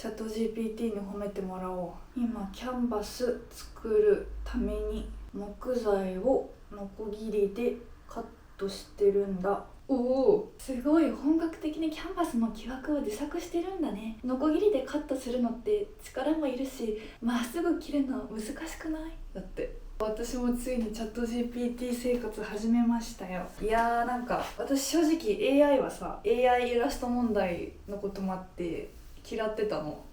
チャット GPT に褒めてもらおう。今キャンバス作るために木材をノコギリでカットしてるんだ。おお、すごい本格的にキャンバスの木枠を自作してるんだね。ノコギリでカットするのって力もいるし、まっすぐ切るの難しくない？だって私もついにチャット GPT 生活始めましたよ。いやー、なんか私正直 AI はさ、 AI イラスト問題のこともあって嫌ってたの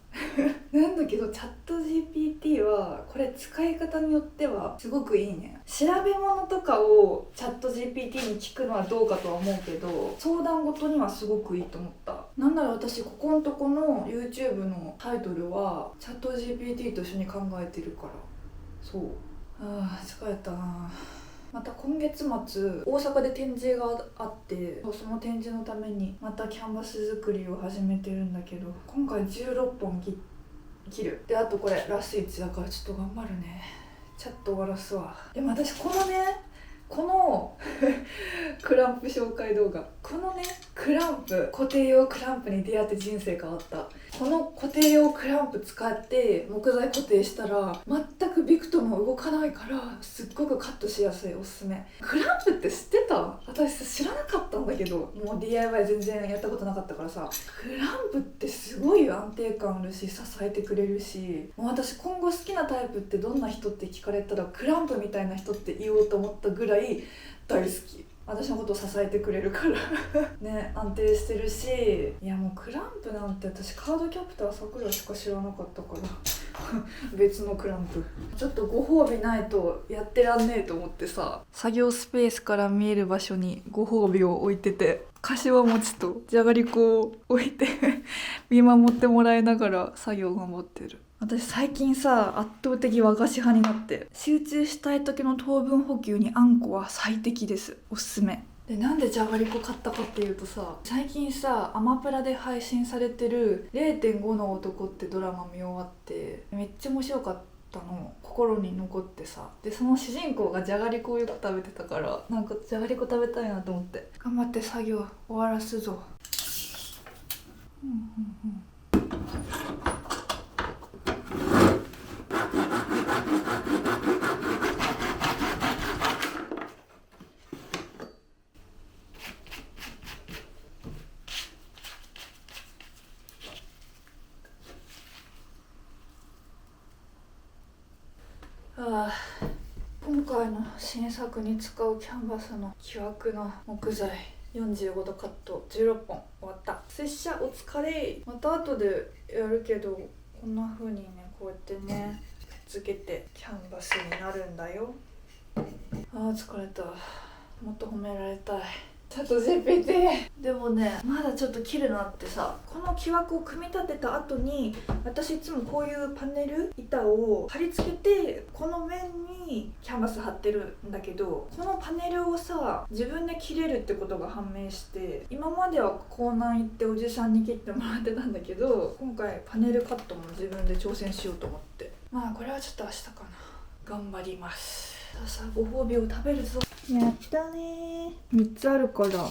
なんだけどチャット GPT はこれ使い方によってはすごくいいね。調べ物とかをチャット GPT に聞くのはどうかとは思うけど、相談事にはすごくいいと思った。なんなら私ここのとこの YouTube のタイトルはチャット GPT と一緒に考えてるから。そう、疲れたな。また今月末大阪で展示があって、その展示のためにまたキャンバス作りを始めてるんだけど、今回16本切る。であとこれラス1だからちょっと頑張るね。ちゃっと終わらすわ。でも私このクランプ紹介動画、このねクランプ、固定用クランプに出会って人生変わった。この固定用クランプ使って木材固定したら全くびくとも動かないから、すっごくカットしやすい。おすすめ。クランプって知ってた？私知らなかったんだけど、もう DIY 全然やったことなかったからさ、クランプってすごい安定感あるし支えてくれるし、もう私今後好きなタイプってどんな人って聞かれたらクランプみたいな人って言おうと思ったぐらい大好き。私のことを支えてくれるからね、安定してるし。いやもうクランプなんて私カードキャプターさくらしか知らなかったから別のクランプちょっとご褒美ないとやってらんねえと思ってさ、作業スペースから見える場所にご褒美を置いてて、柏餅とじゃがりこを置いて見守ってもらいながら作業頑張ってる。私最近さ、圧倒的和菓子派になって、集中したい時の糖分補給にあんこは最適です。おすすめ。でなんでじゃがりこ買ったかっていうとさ、最近さアマプラで配信されてる 0.5 の男ってドラマ見終わって、めっちゃ面白かったの、心に残ってさ。でその主人公がじゃがりこをよく食べてたから、なんかじゃがりこ食べたいなと思って頑張って作業終わらすぞ。今回の新作に使うキャンバスの木枠の木材45度カット16本終わった。拙者お疲れ。また後でやるけど、こんな風にね、こうやってねくっつけてキャンバスになるんだよ。疲れた。もっと褒められたい。チャット GPT でもね、まだちょっと切るなってさ、この木枠を組み立てた後に私いつもこういうパネル板を貼り付けてこの面にキャンバス貼ってるんだけど、このパネルをさ自分で切れるってことが判明して、今までは港南行っておじさんに切ってもらってたんだけど、今回パネルカットも自分で挑戦しようと思って、まあこれはちょっと明日かな。頑張ります。さあご褒美を食べるぞ。やったねー。3つあるから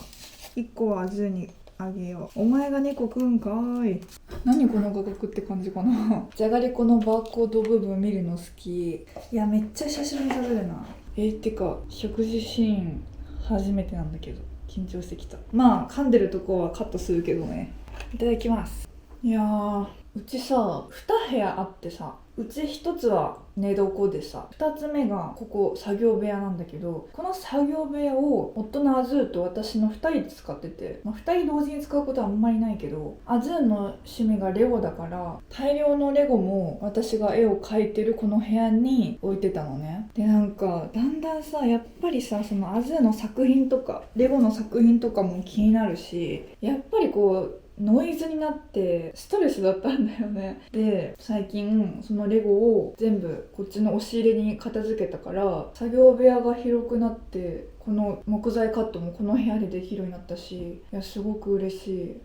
1個はズーにあげよう。お前が猫食うんかーい。何この画角って感じかなじゃがりこのバーコード部分見るの好き。いやめっちゃ久しぶりに食べるな。てか食事シーン初めてなんだけど緊張してきた。まあ噛んでるとこはカットするけどね。いただきます。いやー、うちさ2部屋あってさ、うち1つは寝床でさ、2つ目がここ作業部屋なんだけど、この作業部屋を夫のアズーと私の2人で使ってて、2人同時に使うことはあんまりないけど、アズーの趣味がレゴだから大量のレゴも私が絵を描いてるこの部屋に置いてたのね。でなんかだんだんさ、やっぱりさ、そのアズーの作品とかレゴの作品とかも気になるし、やっぱりこうノイズになってストレスだったんだよね。で最近そのレゴを全部こっちの押し入れに片付けたから、作業部屋が広くなって、ここの木材カットもこの部屋でできるようになったし、いやすごく嬉しい。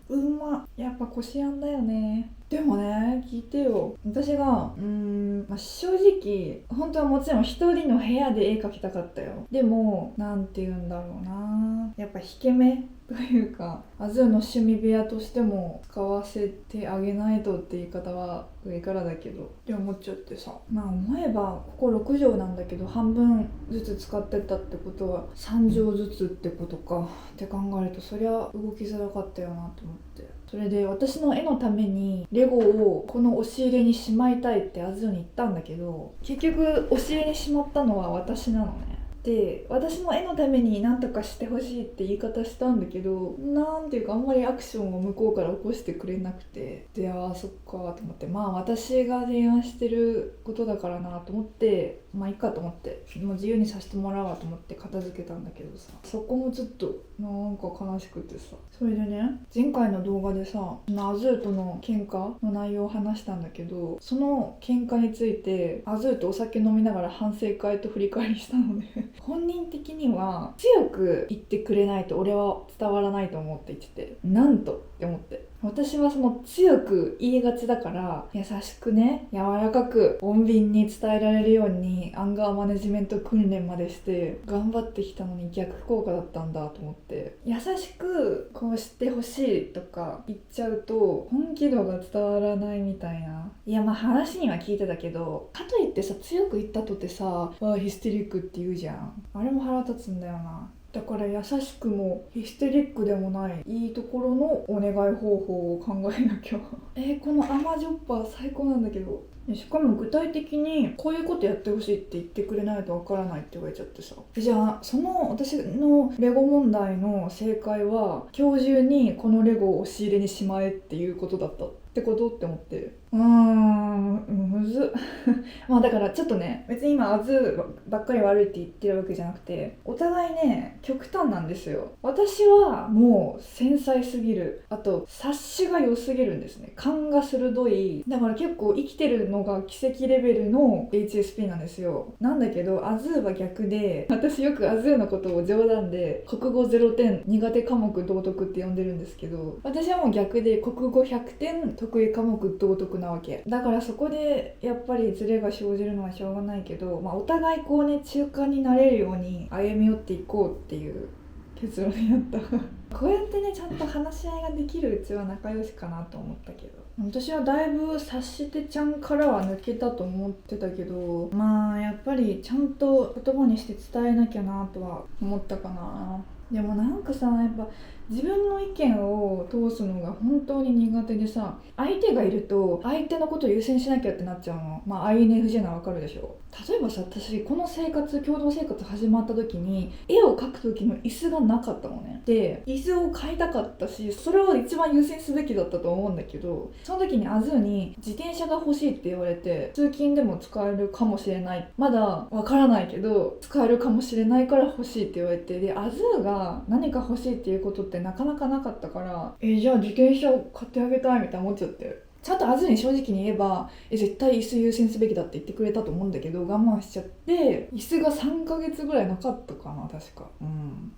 やっぱこしあんだよね。でもね、聞いてよ。私が正直本当はもちろん一人の部屋で絵描きたかったよ。でもなんて言うんだろうな、やっぱ引け目というか、アズーの趣味部屋としても使わせてあげないとって言い方は上からだけどって思っちゃってさ。思えばここ6畳なんだけど半分ずつ使ってたってことは3畳ずつってことかって考えると、そりゃ動きづらかったよなと思って。それで私の絵のためにレゴをこの押し入れにしまいたいってアズーに言ったんだけど、結局押し入れにしまったのは私なのね。で、私の絵のために何とかしてほしいって言い方したんだけど、なんていうかあんまりアクションを向こうから起こしてくれなくて、で、そっかと思って、私が提案してることだからなと思って、いいかと思って、もう自由にさせてもらおうわと思って片付けたんだけどさ、そこもちょっとなんか悲しくてさ。それでね、前回の動画でさ、アズーとの喧嘩の内容を話したんだけど、その喧嘩についてアズーとお酒飲みながら反省会と振り返りしたので本人的には強く言ってくれないと俺は伝わらないと思って言ってて、なんとって思って、私はその強く言いがちだから優しくね、柔らかく穏便に伝えられるようにアンガーマネジメント訓練までして頑張ってきたのに逆効果だったんだと思って、優しくこうしてほしいとか言っちゃうと本気度が伝わらないみたいな。いや話には聞いてたけど、かといってさ強く言ったとてさヒステリックって言うじゃん。あれも腹立つんだよな。だから優しくもヒステリックでもないいいところのお願い方法を考えなきゃこの甘じょっぱ最高なんだけど、しかも具体的にこういうことやってほしいって言ってくれないとわからないって言われちゃってさ。じゃあその私のレゴ問題の正解は今日中にこのレゴを押し入れにしまえっていうことだったってことって思って、むずっだからちょっとね、別に今アズばっかり悪いって言ってるわけじゃなくて、お互いね極端なんですよ。私はもう繊細すぎる、あと察しが良すぎるんですね。勘が鋭い。だから結構生きてるのが奇跡レベルの HSP なんですよ。なんだけどアズーは逆で、私よくアズーのことを冗談で国語0点苦手科目道徳って呼んでるんですけど、私はもう逆で国語100点得意科目道徳なわけだから、そこでやっぱりズレが生じるのはしょうがないけど、お互いこうね中間になれるように歩み寄っていこうっていう結論になったこうやってねちゃんと話し合いができるうちは仲良しかなと思ったけど、私はだいぶ察してちゃんからは抜けたと思ってたけど、やっぱりちゃんと言葉にして伝えなきゃなとは思ったかな。でもなんかさ、やっぱ自分の意見を通すのが本当に苦手でさ、相手がいると相手のことを優先しなきゃってなっちゃうの。INFJ ならわかるでしょ。例えばさ、私この共同生活始まった時に絵を描く時の椅子がなかったのね。で、椅子を買いたかったし、それを一番優先すべきだったと思うんだけど、その時にアズーに自転車が欲しいって言われて、通勤でも使えるかもしれない、まだわからないけど使えるかもしれないから欲しいって言われて、でアズーが何か欲しいっていうことってなかなかなかったから、じゃあ自転車を買ってあげたいみたいな思っちゃって、ちゃんとアズに正直に言えば絶対椅子優先すべきだって言ってくれたと思うんだけど、我慢しちゃって椅子が3ヶ月ぐらいなかったかな確か。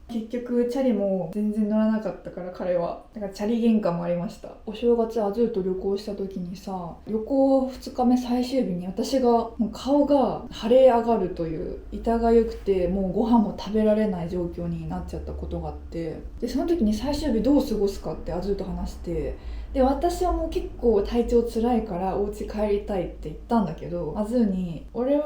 結局チャリも全然乗らなかったから、彼はだからチャリ喧嘩もありました。お正月アズーと旅行した時にさ、旅行2日目最終日に私がもう顔が腫れ上がるという痛がゆくて、もうご飯も食べられない状況になっちゃったことがあって、でその時に最終日どう過ごすかってアズーと話して、で私はもう結構体調つらいからお家帰りたいって言ったんだけど、アズーに俺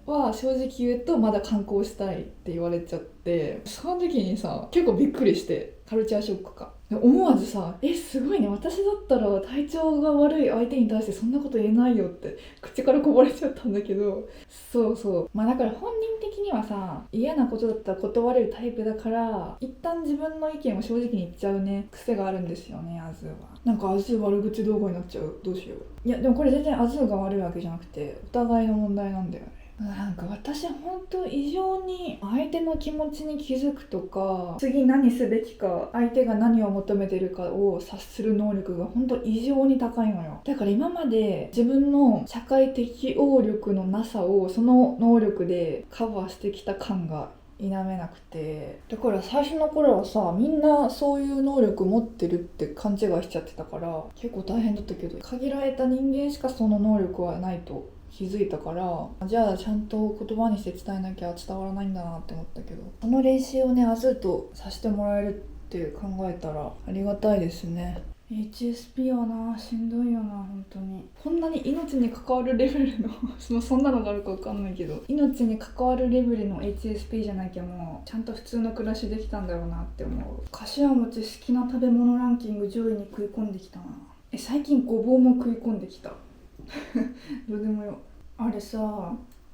は正直言うとまだ観光したいって言われちゃって、その時にさ結構びっくりして、カルチャーショックか。思わずさ、すごいね、私だったら体調が悪い相手に対してそんなこと言えないよって口からこぼれちゃったんだけど、そうだから本人的にはさ、嫌なことだったら断れるタイプだから、一旦自分の意見を正直に言っちゃうね癖があるんですよね、アズーは。なんかアズー悪口動画になっちゃう、どうしよう。いやでもこれ全然アズーが悪いわけじゃなくて、お互いの問題なんだよね。なんか私本当異常に相手の気持ちに気づくとか、次何すべきか、相手が何を求めてるかを察する能力が本当異常に高いのよ。だから今まで自分の社会適応力のなさをその能力でカバーしてきた感が否めなくて、だから最初の頃はさ、みんなそういう能力持ってるって勘違いしちゃってたから結構大変だったけど、限られた人間しかその能力はないと気づいたから、じゃあちゃんと言葉にして伝えなきゃ伝わらないんだなって思ったけど、この練習をねアズートさせてもらえるって考えたらありがたいですね。HSP はな、しんどいよな、本当に。こんなに命に関わるレベルのそんなのがあるか分かんないけど、命に関わるレベルの HSP じゃなきゃもうちゃんと普通の暮らしできたんだろうなって思う。柏餅好きな食べ物ランキング上位に食い込んできたな。最近ごぼうも食い込んできたどうでもよ。あれさ、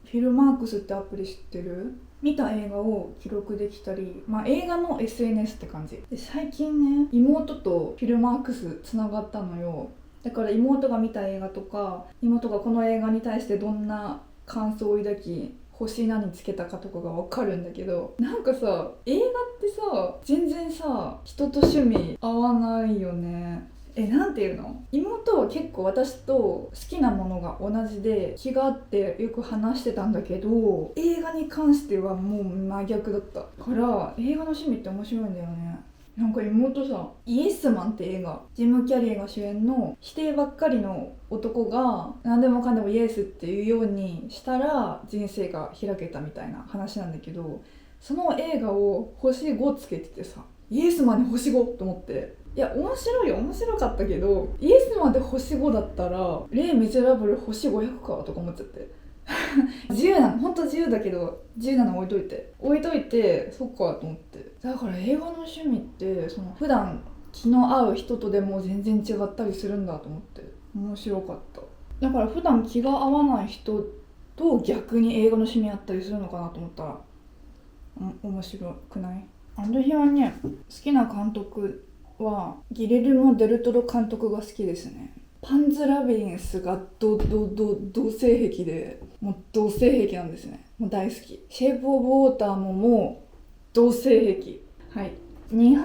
フィルマークスってアプリ知ってる？見た映画を記録できたり、映画の SNS って感じで、最近ね妹とフィルマークスつながったのよ。だから妹が見た映画とか、妹がこの映画に対してどんな感想を抱き星何つけたかとかが分かるんだけど、なんかさ、映画ってさ全然さ人と趣味合わないよね。なんていうの、妹は結構私と好きなものが同じで気があってよく話してたんだけど、映画に関してはもう真逆だったから映画の趣味って面白いんだよね。なんか妹さ、イエスマンって映画、ジム・キャリーが主演の否定ばっかりの男が何でもかんでもイエスっていうようにしたら人生が開けたみたいな話なんだけど、その映画を星5つけててさ、イエスマンに星5と思って、いや面白いよ、面白かったけど、イエスマンで星5だったらレイ・ミゼラブル星500かとか思っちゃって自由なの、ほんと自由だけど自由なの置いといてそっかと思って。だから映画の趣味ってその普段気の合う人とでも全然違ったりするんだと思って面白かった。だから普段気が合わない人と逆に映画の趣味あったりするのかなと思ったら面白くない？私はね、好きな監督はギレルモ・デルトロ監督が好きですね。パンズ・ラビリンスが同性癖で、もう同性癖なんですね。もう大好き。シェイプ・オブ・ウォーターもう同性癖。はい。日本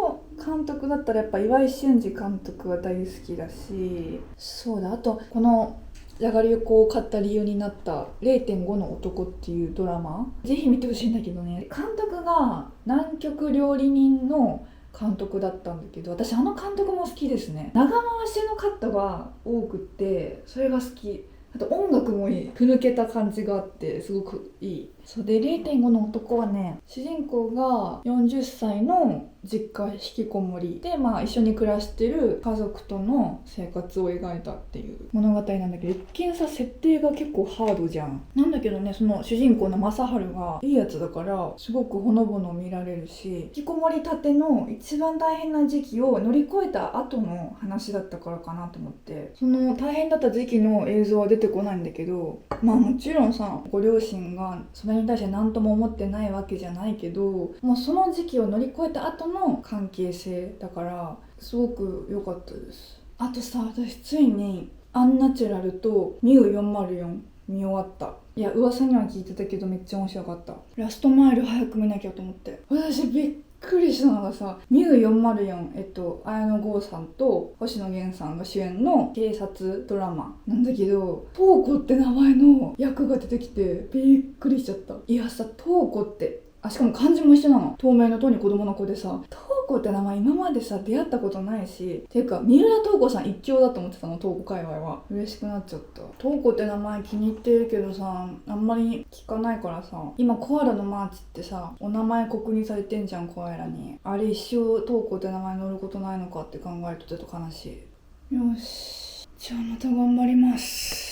の監督だったらやっぱ岩井俊二監督は大好きだし、そうだ、あとこのじゃがりこを買った理由になった0.5 の男っていうドラマ、ぜひ見てほしいんだけどね、監督が南極料理人の監督だったんだけど、私あの監督も好きですね。長回しのカットが多くってそれが好き。あと音楽もいい、ふぬけた感じがあってすごくいい。そうで、0.5 の男はね、主人公が40歳の実家引きこもりで、一緒に暮らしてる家族との生活を描いたっていう物語なんだけど、一見さ設定が結構ハードじゃん。なんだけどね、その主人公の正春がいいやつだからすごくほのぼの見られるし、引きこもりたての一番大変な時期を乗り越えた後の話だったからかなと思って、その大変だった時期の映像は出てこないんだけど、もちろんさ、ご両親がそれに対して何とも思ってないわけじゃないけど、もうその時期を乗り越えた後の関係性だからすごく良かったです。あとさ、私ついにアンナチュラルとミュー404見終わった。いや噂には聞いてたけどめっちゃ面白かった。ラストマイル早く見なきゃと思って。私びっくりしたのがさ、ミュー404、綾野剛さんと星野源さんが主演の警察ドラマなんだけど、瞳子って名前の役が出てきてびっくりしちゃった。いやさ、瞳子ってしかも漢字も一緒なの。透明の透に子供の子でさ、瞳子って名前今までさ出会ったことないし、ていうか三浦透子さん一強だと思ってたの、瞳子界隈は。嬉しくなっちゃった。瞳子って名前気に入ってるけどさ、あんまり聞かないからさ、今コアラのマーチってさお名前刻印されてんじゃん、コアラに。あれ一生瞳子って名前乗ることないのかって考えるとちょっと悲しい。よし、じゃあまた頑張ります。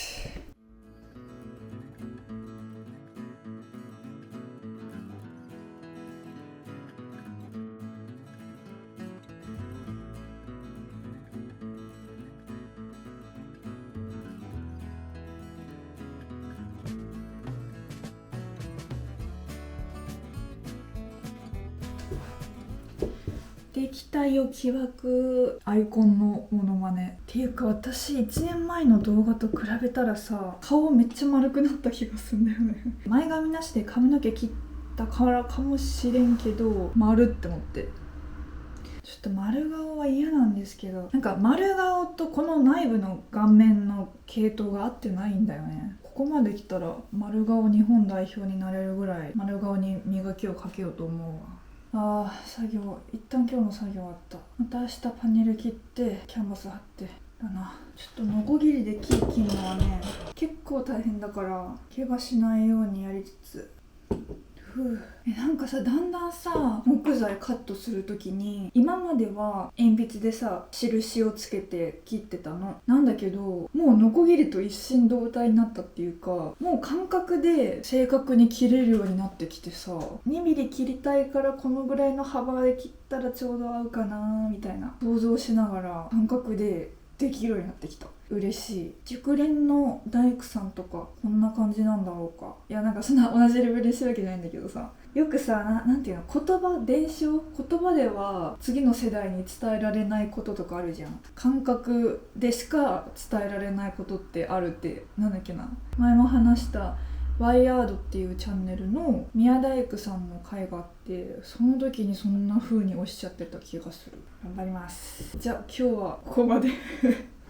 できたよ、疑惑アイコンのモノマネっていうか、私1年前の動画と比べたらさ顔めっちゃ丸くなった気がするんだよね前髪なしで髪の毛切ったからかもしれんけど丸って思って、ちょっと丸顔は嫌なんですけど、なんか丸顔とこの内部の顔面の系統が合ってないんだよね。ここまで来たら丸顔日本代表になれるぐらい丸顔に磨きをかけようと思うわ。作業一旦今日の作業終わった。また明日パネル切ってキャンバス貼ってだな。ちょっとノコギリで木切るのはね結構大変だから怪我しないようにやりつつ。なんかさ、だんだんさ木材カットする時に今までは鉛筆でさ印をつけて切ってたのなんだけど、もうノコギリと一心同体になったっていうか、もう感覚で正確に切れるようになってきてさ、2ミリ切りたいからこのぐらいの幅で切ったらちょうど合うかなみたいな想像しながら感覚でできるようになってきた。嬉しい。熟練の大工さんとかこんな感じなんだろうか。いやなんかそんな同じレベルにしてるわけじゃないんだけどさ、よくさなんていうの、伝承言葉では次の世代に伝えられないこととかあるじゃん。感覚でしか伝えられないことってあるって、なんだっけな、前も話したワイヤードっていうチャンネルの宮大工さんの回があって、その時にそんな風におっしゃってた気がする。頑張ります。じゃあ今日はここまで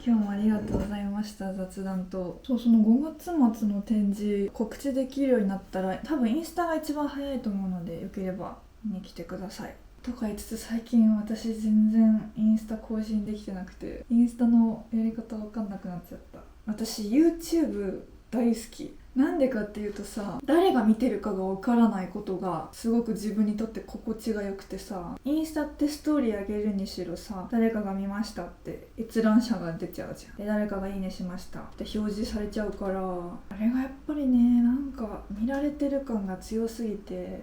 今日もありがとうございました。雑談とその5月末の展示告知できるようになったら多分インスタが一番早いと思うので、よければ見に来てください。とか言いつつ最近私全然インスタ更新できてなくて、インスタのやり方分かんなくなっちゃった。私 YouTube 大好き。なんでかっていうとさ、誰が見てるかがわからないことがすごく自分にとって心地が良くてさ、インスタってストーリー上げるにしろさ、誰かが見ましたって閲覧者が出ちゃうじゃん。で誰かがいいねしましたって表示されちゃうから、あれがやっぱりね、なんか見られてる感が強すぎて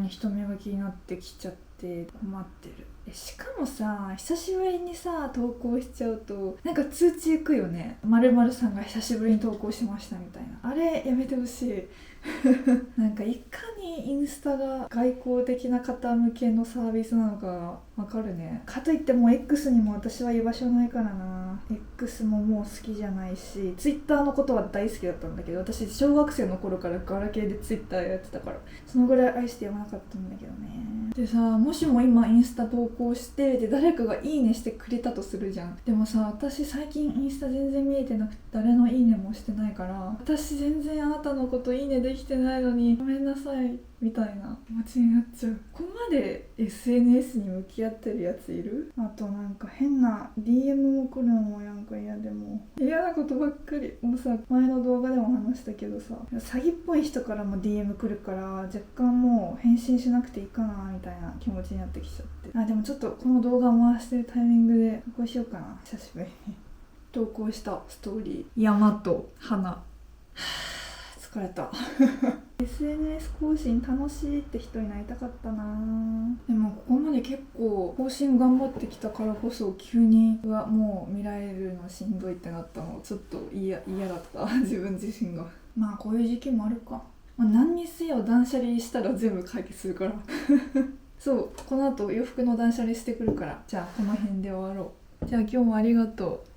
人目が気になってきちゃって困ってる。しかもさ、久しぶりにさ投稿しちゃうとなんか通知いくよね。〇〇さんが久しぶりに投稿しましたみたいな。あれやめてほしいなんかいかにインスタが外交的な方向けのサービスなのかわかるね。かといってもう X にも私は居場所ないからな。 X ももう好きじゃないし、 Twitter のことは大好きだったんだけど、私小学生の頃からガラケーで Twitter やってたからそのぐらい愛してやまなかったんだけどね。でさ、もしも今インスタ投稿してで誰かがいいねしてくれたとするじゃん。でもさ、私最近インスタ全然見えてなくて誰のいいねもしてないから、私全然あなたのこといいねできてないのにごめんなさいみたいな気持ちになっちゃう。ここまで SNS に向き合ってるやついる？あとなんか変な DM も来るのもなんか嫌で、も嫌なことばっかり。もうさ、前の動画でも話したけどさ、詐欺っぽい人からも DM 来るから若干もう返信しなくていいかなみたいな気持ちになってきちゃって、でもちょっとこの動画回してるタイミングで投稿しようかな。久しぶりに投稿したストーリー、山と花疲れたSNS 更新楽しいって人になりたかったな。でもここまで結構更新頑張ってきたからこそ急にもう見られるのしんどいってなったのちょっと嫌だった自分自身が。まあこういう時期もあるか。何にせよ断捨離したら全部解決するからそうこの後洋服の断捨離してくるから、じゃあこの辺で終わろう。じゃあ今日もありがとう。